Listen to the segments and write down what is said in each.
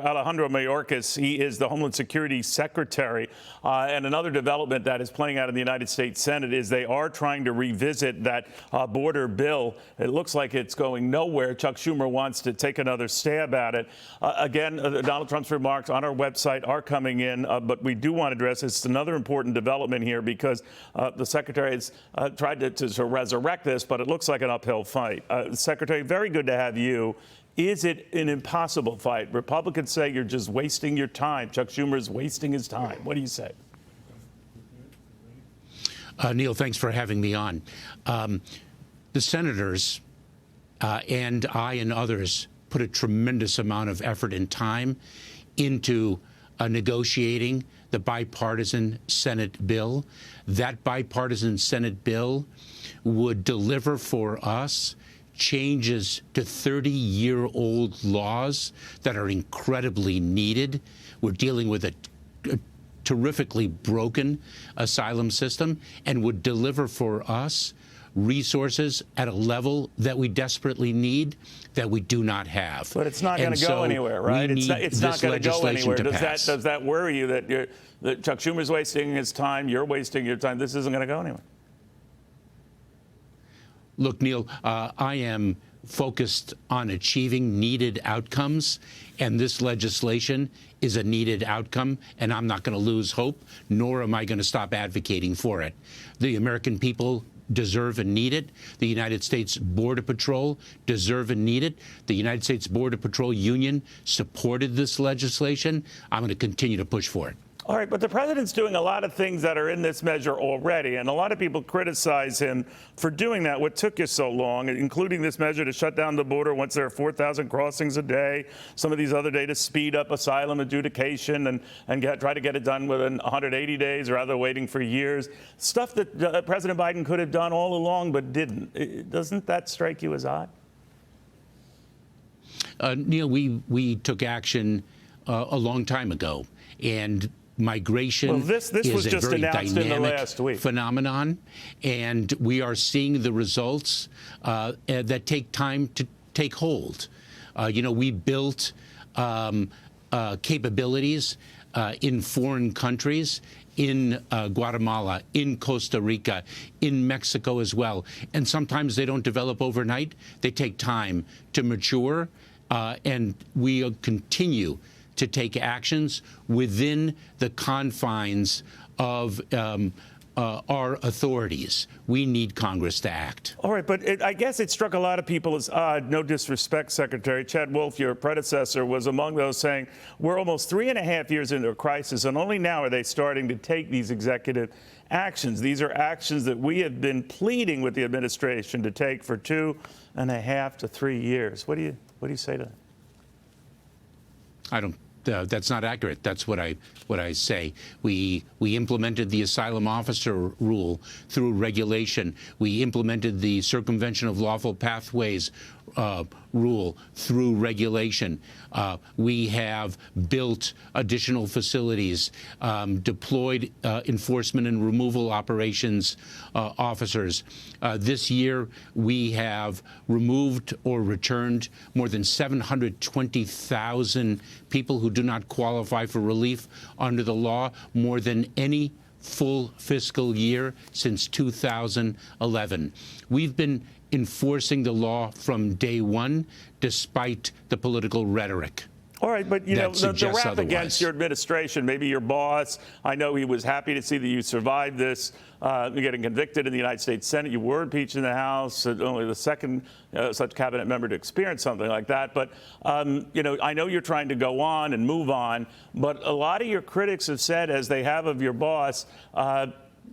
Alejandro Mayorkas. He is the Homeland Security Secretary. And another development that is playing out in the United States Senate is they are trying to revisit that border bill. It looks like it's going nowhere. Chuck Schumer wants to take another stab at it. Again, Donald Trump's remarks on our website are coming in, but we do want to address it's another important development here because the Secretary has tried to resurrect this, but it looks like an uphill fight. Secretary, very good to have you. Is it an impossible fight? Republicans say you're just wasting your time. Chuck Schumer is wasting his time. What do you say? Neil, thanks for having me on. The senators and I and others put a tremendous amount of effort and time into negotiating the bipartisan Senate bill. That bipartisan Senate bill would deliver for us changes to 30-year-old laws that are incredibly needed. We're dealing with a terrifically broken asylum system and would deliver for us resources at a level that we desperately need that we do not have. But it's not going to go anywhere, right? It's not going to go anywhere. Does that worry you that Chuck Schumer's wasting his time, you're wasting your time, this isn't going to go anywhere? Look, Neil, I am focused on achieving needed outcomes, and this legislation is a needed outcome, and I'm not going to lose hope, nor am I going to stop advocating for it. The American people deserve and need it. The United States Border Patrol deserve and need it. The United States Border Patrol Union supported this legislation. I'm going to continue to push for it. All right, but the president's doing a lot of things that are in this measure already, and a lot of people criticize him for doing that. What took you so long, including this measure to shut down the border once there are 4,000 crossings a day, some of these other days to speed up asylum adjudication and try to get it done within 180 days rather than waiting for years, stuff that President Biden could have done all along but didn't. Doesn't that strike you as odd? Neil, we took action a long time ago, and migration this was is just a very announced in the last week. Phenomenon, and we are seeing the results that take time to take hold. We built capabilities in foreign countries, in Guatemala, in Costa Rica, in Mexico as well. And sometimes they don't develop overnight. They take time to mature, and we continue to take actions within the confines of our authorities. We need Congress to act. All right, but I guess it struck a lot of people as odd. No disrespect, Secretary. Chad Wolf, your predecessor, was among those saying, we're almost 3.5 years into a crisis, and only now are they starting to take these executive actions. These are actions that we have been pleading with the administration to take for 2.5 to 3 years. What do you say to that? That's not accurate. That's what I say. We implemented the asylum officer rule through regulation. We implemented the circumvention of lawful pathways rule through regulation. We have built additional facilities, deployed enforcement and removal operations officers. This year, we have removed or returned more than 720,000 people who do not qualify for relief under the law, more than any full fiscal year since 2011. We've been enforcing the law from day one, despite the political rhetoric. All right, but the rap against your administration, maybe your boss, I know he was happy to see that you survived this, getting convicted in the United States Senate. You were impeached in the House, only the second such cabinet member to experience something like that. But, I know you're trying to go on and move on, but a lot of your critics have said, as they have of your boss,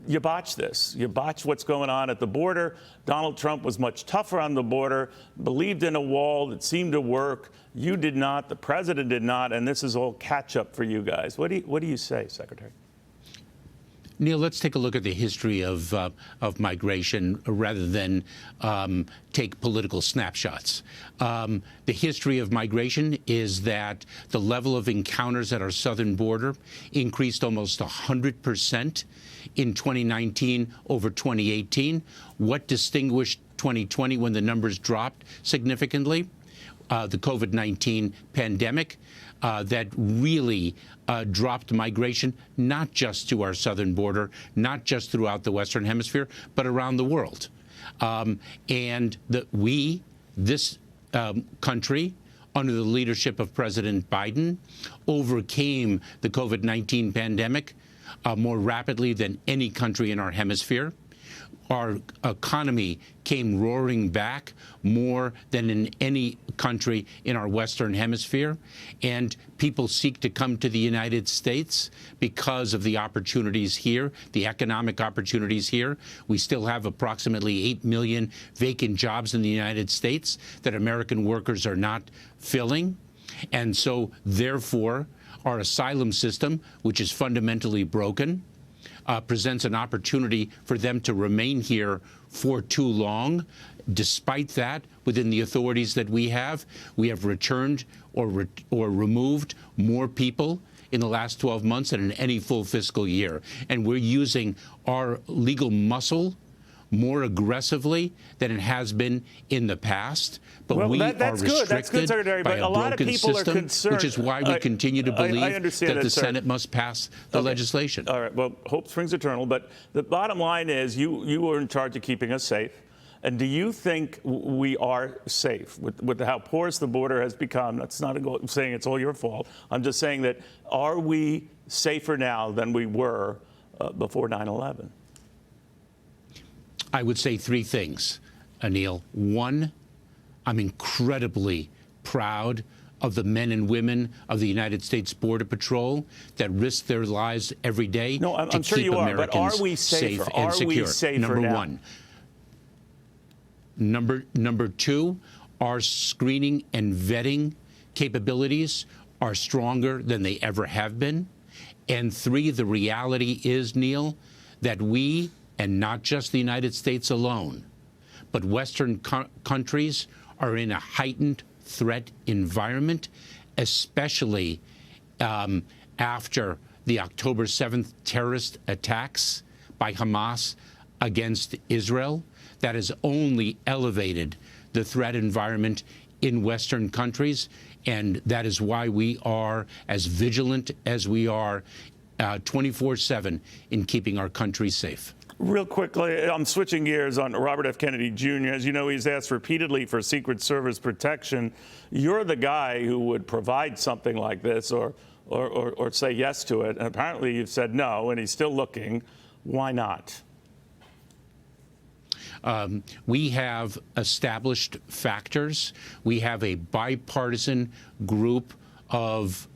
you botched this. You botched what's going on at the border. Donald Trump was much tougher on the border, believed in a wall that seemed to work. You did not. The president did not. And this is all catch up for you guys. What do you say, Secretary? Neil, let's take a look at the history of migration rather than take political snapshots. The history of migration is that the level of encounters at our southern border increased almost 100% in 2019 over 2018. What distinguished 2020 when the numbers dropped significantly? The COVID-19 pandemic. that really dropped migration, not just to our southern border, not just throughout the Western Hemisphere, but around the world. And this country, under the leadership of President Biden, overcame the COVID-19 pandemic more rapidly than any country in our hemisphere. Our economy came roaring back more than in any country in our Western Hemisphere. And people seek to come to the United States because of the opportunities here, the economic opportunities here. We still have approximately 8 million vacant jobs in the United States that American workers are not filling. And so, therefore, our asylum system, which is fundamentally broken, presents an opportunity for them to remain here for too long. Despite that, within the authorities that we have returned or removed more people in the last 12 months than in any full fiscal year. And we're using our legal muscle more aggressively than it has been in the past. But we are restricted That's good, Secretary, by but a a lot of broken people system, are concerned. which is why we continue to believe that the sir. Senate must pass the legislation. All right. Well, hope springs eternal. But the bottom line is you were in charge of keeping us safe. And do you think we are safe with how porous the border has become? That's not saying it's all your fault. I'm just saying that are we safer now than we were before 9/11? I would say three things, Anil. One, I'm incredibly proud of the men and women of the United States Border Patrol that risk their lives every day to I'm keep sure you Americans are, but are we safer? safe and secure. We safer Number now? one. Number two, our screening and vetting capabilities are stronger than they ever have been. And three, the reality is, Neil, that we, and not just the United States alone, but Western countries are in a heightened threat environment, especially after the October 7th terrorist attacks by Hamas against Israel. That has only elevated the threat environment in Western countries, and that is why we are as vigilant as we are 24/7 in keeping our country safe. Real quickly, I'm switching gears on Robert F. Kennedy Jr. As you know, he's asked repeatedly for Secret Service protection. You're the guy who would provide something like this or say yes to it. And apparently you've said no, and he's still looking. Why not? We have established factors. We have a bipartisan group of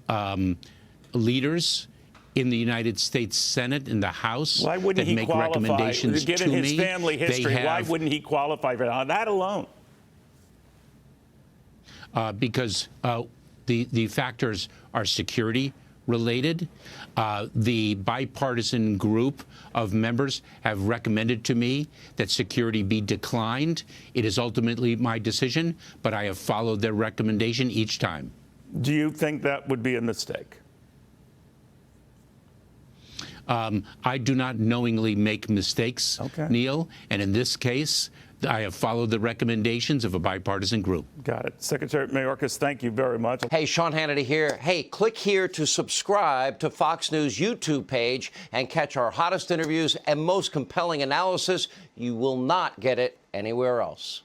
leaders in the United States Senate and the House why wouldn't that he make qualify? recommendations Given to his me. family history, why wouldn't he qualify for that alone? Because the factors are security related. The bipartisan group of members have recommended to me that security be declined. It is ultimately my decision, but I have followed their recommendation each time. Do you think that would be a mistake? I do not knowingly make mistakes, Neil, and in this case, I have followed the recommendations of a bipartisan group. Got it. Secretary Mayorkas, thank you very much. Hey, Sean Hannity here. Hey, click here to subscribe to Fox News YouTube page and catch our hottest interviews and most compelling analysis. You will not get it anywhere else.